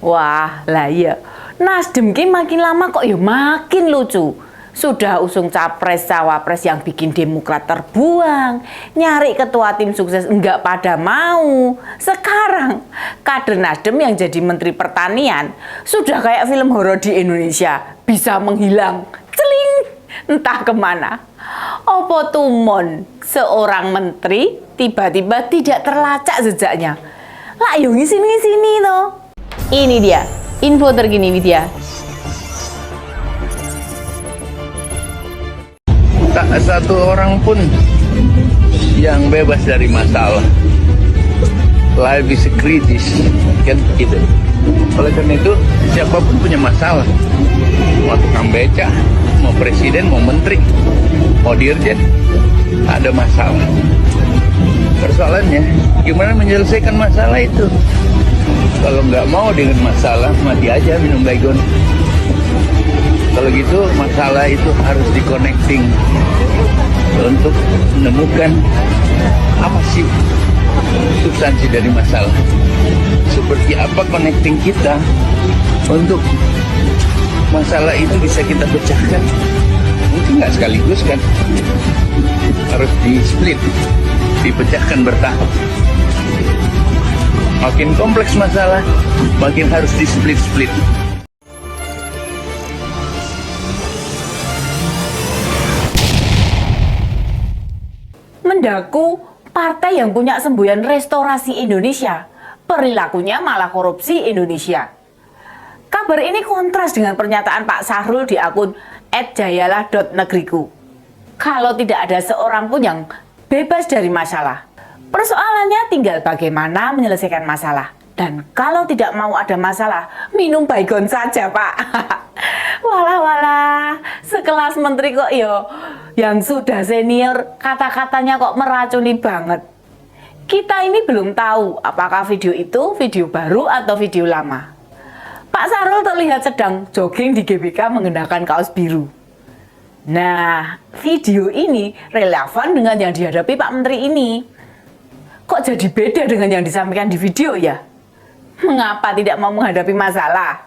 Wah, lah iya. Nasdem ki makin lama kok ya makin lucu. Sudah usung capres-cawapres yang bikin Demokrat terbuang. Nyari ketua tim sukses enggak pada mau. Sekarang kader Nasdem yang jadi Menteri Pertanian sudah kayak film horor di Indonesia. Bisa menghilang. Celing. Entah kemana. Opo tumon seorang menteri tiba-tiba tidak terlacak jejaknya. Lah yo sini toh. Ini dia info terkini Widya. Tak satu orang pun yang bebas dari masalah. Life is kritis, kan gitu. Oleh karena itu, siapapun punya masalah. Mau tukang beca, mau presiden, mau menteri, mau dirjen, ada masalah. Persoalannya, gimana menyelesaikan masalah itu? Kalau nggak mau dengan masalah, mati aja minum baygon. Kalau gitu masalah itu harus di-connecting untuk menemukan apa sih substansi dari masalah. Seperti apa connecting kita untuk masalah itu bisa kita pecahkan. Mungkin nggak sekaligus kan, harus di-split, dipecahkan bertahap. Makin kompleks masalah, makin harus di-split-split. Mendaku partai yang punya semboyan restorasi Indonesia, perilakunya malah korupsi Indonesia. Kabar ini kontras dengan pernyataan Pak Sahrul di akun @jayalah.negriku. Kalau tidak ada seorang pun yang bebas dari masalah, persoalannya tinggal bagaimana menyelesaikan masalah. Dan kalau tidak mau ada masalah, minum baygon saja, Pak. Walah, sekelas menteri kok yo, yang sudah senior, kata-katanya kok meracuni banget. Kita ini belum tahu apakah video itu video baru atau video lama. Pak Sahrul terlihat sedang jogging di GBK menggunakan kaos biru. Nah, video ini relevan dengan yang dihadapi Pak Menteri ini. Kok jadi beda dengan yang disampaikan di video ya? Mengapa tidak mau menghadapi masalah?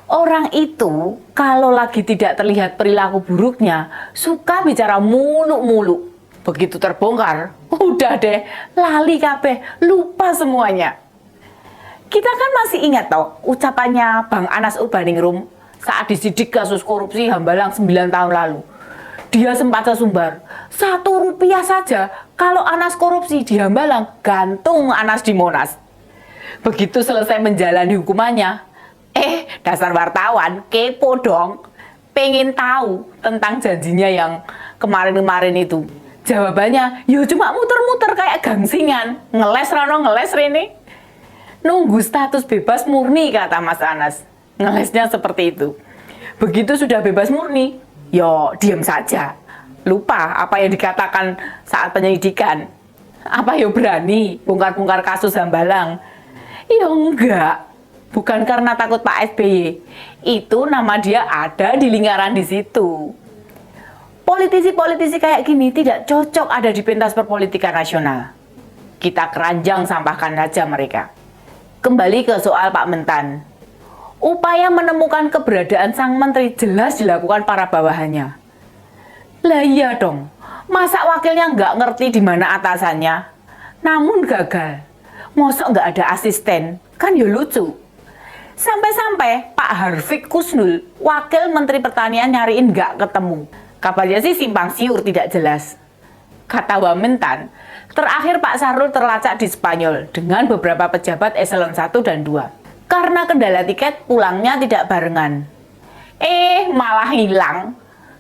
Orang itu kalau lagi tidak terlihat perilaku buruknya, suka bicara muluk-muluk. Begitu terbongkar, udah deh, lali kabeh, lupa semuanya. Kita kan masih ingat toh ucapannya Bang Anas Urbaningrum saat disidik kasus korupsi Hambalang 9 tahun lalu. Dia sempat sesumbar, Rp1 saja kalau Anas korupsi di Hambalang, gantung Anas di Monas. Begitu selesai menjalani hukumannya, dasar wartawan, kepo dong, pengen tahu tentang janjinya yang kemarin-kemarin itu. Jawabannya, yo cuma muter-muter kayak gangsingan, ngeles rano ngeles rene. Nunggu status bebas murni, kata Mas Anas. Ngelesnya seperti itu. Begitu sudah bebas murni, yo diam saja. Lupa apa yang dikatakan saat penyelidikan. Apa yo berani bongkar-bongkar kasus Hambalang? Ya enggak, bukan karena takut Pak SBY. Itu nama dia ada di lingkaran di situ. Politisi-politisi kayak gini tidak cocok ada di pentas perpolitikan nasional. Kita keranjang sampahkan saja mereka. Kembali ke soal Pak Mentan. Upaya menemukan keberadaan sang menteri jelas dilakukan para bawahannya. Lah iya dong, masa wakilnya nggak ngerti di mana atasannya, namun gagal. Mosok nggak ada asisten, kan ya lucu. Sampai-sampai Pak Harfiq Kusnul, Wakil Menteri Pertanian nyariin nggak ketemu. Kabarnya sih simpang siur tidak jelas. Kata Wamentan, terakhir Pak Sahrul terlacak di Spanyol dengan beberapa pejabat eselon 1 dan 2. Karena kendala tiket pulangnya tidak barengan. Malah hilang.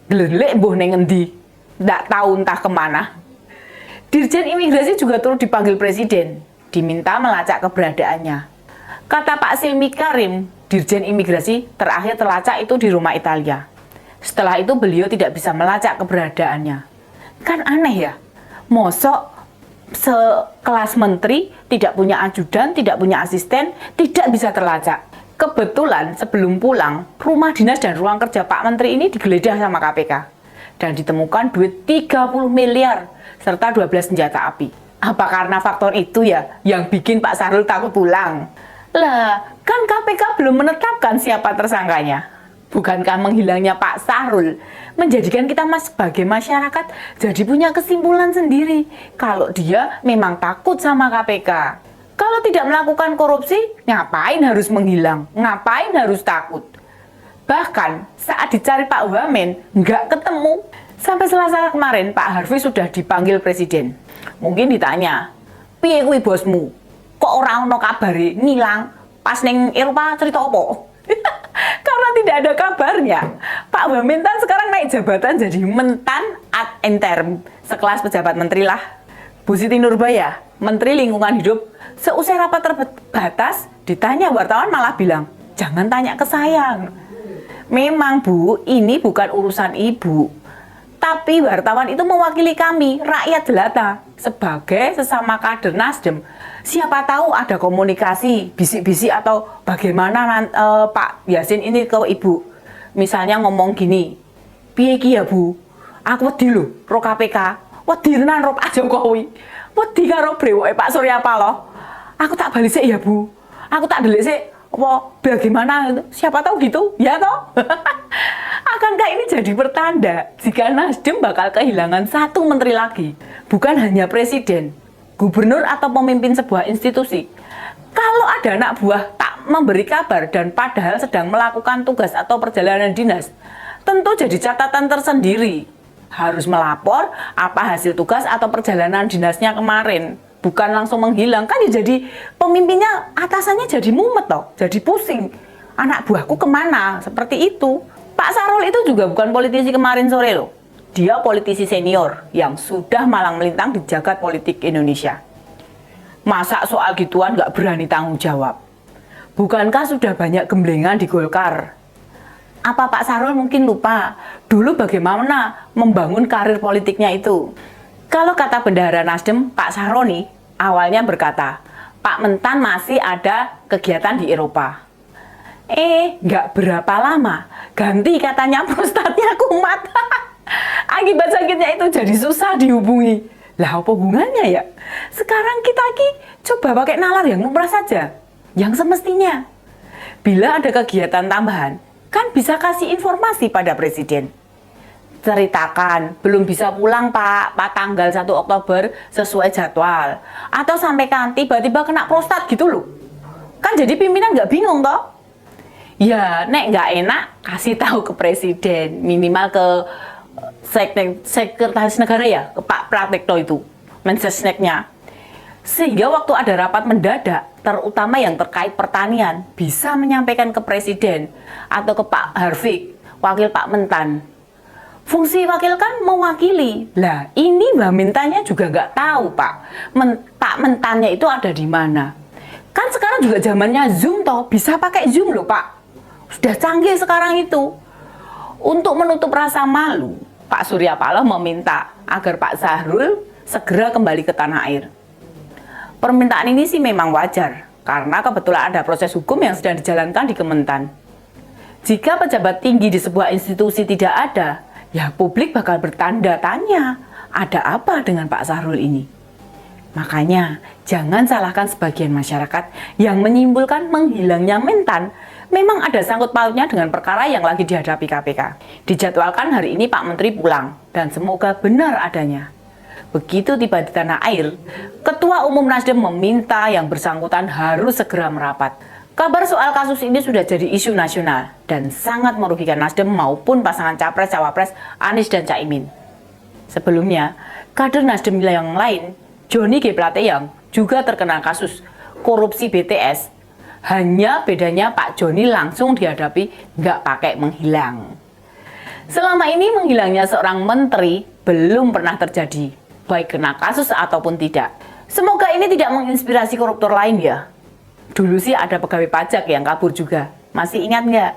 Gelelek mbuh ning endi. Nggak tahu entah kemana. Dirjen Imigrasi juga turut dipanggil Presiden, diminta melacak keberadaannya. Kata Pak Silmi Karim, Dirjen Imigrasi terakhir terlacak itu di rumah Italia. Setelah itu beliau tidak bisa melacak keberadaannya. Kan aneh ya, mosok sekelas menteri tidak punya ajudan, tidak punya asisten, tidak bisa terlacak. Kebetulan sebelum pulang, rumah dinas dan ruang kerja Pak Menteri ini digeledah sama KPK. Dan ditemukan duit 30 miliar serta 12 senjata api. Apa karena faktor itu ya yang bikin Pak Sahrul takut pulang? Lah, kan KPK belum menetapkan siapa tersangkanya. Bukankah menghilangnya Pak Sahrul menjadikan kita sebagai masyarakat jadi punya kesimpulan sendiri kalau dia memang takut sama KPK? Kalau tidak melakukan korupsi, ngapain harus menghilang? Ngapain harus takut? Bahkan saat dicari Pak Wamen, nggak ketemu. Sampai Selasa kemarin Pak Harvey sudah dipanggil Presiden. Mungkin ditanya, piye kuwi bosmu? Kok orang ono kabari ngilang pas neng Eropa cerita apa? Karena tidak ada kabarnya, Pak Wamintan sekarang naik jabatan jadi mentan ad interim, sekelas pejabat menteri lah. Bu Siti Nurbaya, Menteri Lingkungan Hidup, seusai rapat terbatas ditanya wartawan malah bilang, jangan tanya ke saya. Memang Bu, ini bukan urusan Ibu, tapi wartawan itu mewakili kami, rakyat jelata, sebagai sesama kader Nasdem. Siapa tahu ada komunikasi, bisik-bisik atau bagaimana Pak Yasin ini ke Ibu. Misalnya ngomong gini, piye ki ya Bu, aku wedi lho, ro KPK, wedi tenan ro Pak Jokowi, wedi karo brewoke Pak Surya Paloh. Aku tak balik sih ya Bu, aku tak delik sih, apa bagaimana, siapa tahu gitu, ya toh? Akankah ini jadi pertanda jika Nasdem bakal kehilangan satu menteri lagi, bukan hanya presiden, gubernur atau pemimpin sebuah institusi. Kalau ada anak buah tak memberi kabar dan padahal sedang melakukan tugas atau perjalanan dinas, tentu jadi catatan tersendiri. Harus melapor apa hasil tugas atau perjalanan dinasnya kemarin, bukan langsung menghilang. Kan ya jadi pemimpinnya, atasannya jadi mumet toh, jadi pusing. Anak buahku kemana? Seperti itu. Pak Sahrul itu juga bukan politisi kemarin sore loh. Dia politisi senior yang sudah malang melintang di jagat politik Indonesia. Masa soal gituan nggak berani tanggung jawab? Bukankah sudah banyak gemblengan di Golkar? Apa Pak Sahrul mungkin lupa dulu bagaimana membangun karir politiknya itu? Kalau kata bendahara Nasdem, Pak Sahroni awalnya berkata, Pak Mentan masih ada kegiatan di Eropa. Nggak berapa lama, ganti katanya prostatnya kumat. Akibat sakitnya itu jadi susah dihubungi. Lah apa hubungannya ya? Sekarang kita coba pakai nalar yang lumrah saja, yang semestinya. Bila ada kegiatan tambahan, kan bisa kasih informasi pada Presiden. Ceritakan, belum bisa pulang Pak tanggal 1 Oktober sesuai jadwal. Atau sampaikan tiba-tiba kena prostat gitu loh. Kan jadi pimpinan nggak bingung toh? Ya, nek nggak enak, kasih tahu ke Presiden, minimal ke Sekretaris Negara ya, ke Pak Pratikno itu, Mensesneknya. Sehingga waktu ada rapat mendadak, terutama yang terkait pertanian, bisa menyampaikan ke Presiden atau ke Pak Harvey, wakil Pak Mentan. Fungsi wakil kan mewakili. Lah, ini Mbak Mintanya juga nggak tahu Pak, Pak Mentannya itu ada di mana. Kan sekarang juga zamannya Zoom toh, bisa pakai Zoom loh Pak. Sudah canggih sekarang itu. Untuk menutup rasa malu, Pak Surya Paloh meminta agar Pak Sahrul segera kembali ke tanah air. Permintaan ini sih memang wajar, karena kebetulan ada proses hukum yang sedang dijalankan di Kementan. Jika pejabat tinggi di sebuah institusi tidak ada, ya publik bakal bertanda tanya, ada apa dengan Pak Sahrul ini? Makanya, jangan salahkan sebagian masyarakat yang menyimpulkan menghilangnya Mentan memang ada sangkut pautnya dengan perkara yang lagi dihadapi KPK. Dijadwalkan hari ini Pak Menteri pulang, dan semoga benar adanya. Begitu tiba di tanah air, Ketua Umum Nasdem meminta yang bersangkutan harus segera merapat. Kabar soal kasus ini sudah jadi isu nasional dan sangat merugikan Nasdem maupun pasangan Capres-Cawapres Anies dan Caimin. Sebelumnya, kader Nasdem yang lain, Johnny G. Plate yang juga terkena kasus korupsi BTS. Hanya bedanya Pak Joni langsung dihadapi nggak pakai menghilang. Selama ini menghilangnya seorang menteri belum pernah terjadi, baik kena kasus ataupun tidak. Semoga ini tidak menginspirasi koruptor lain ya. Dulu sih ada pegawai pajak yang kabur juga. Masih ingat nggak?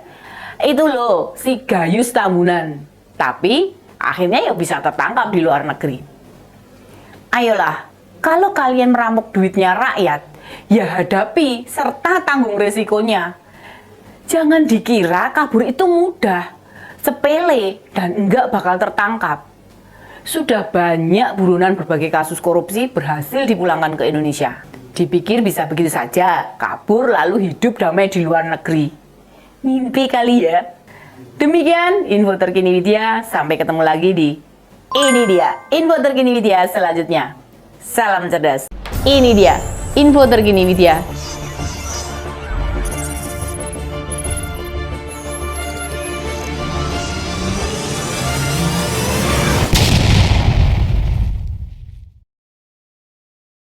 Itu loh, si Gayus Tambunan. Tapi akhirnya ya bisa tertangkap di luar negeri. Ayolah, kalau kalian merampok duitnya rakyat, ya hadapi serta tanggung resikonya. Jangan dikira kabur itu mudah, sepele, dan enggak bakal tertangkap. Sudah banyak buronan berbagai kasus korupsi berhasil dipulangkan ke Indonesia. Dipikir bisa begitu saja, kabur lalu hidup damai di luar negeri. Mimpi kali ya. Demikian info terkini Widya, sampai ketemu lagi di Ini Dia info terkini Widya selanjutnya. Salam cerdas. Ini dia info terkini Widya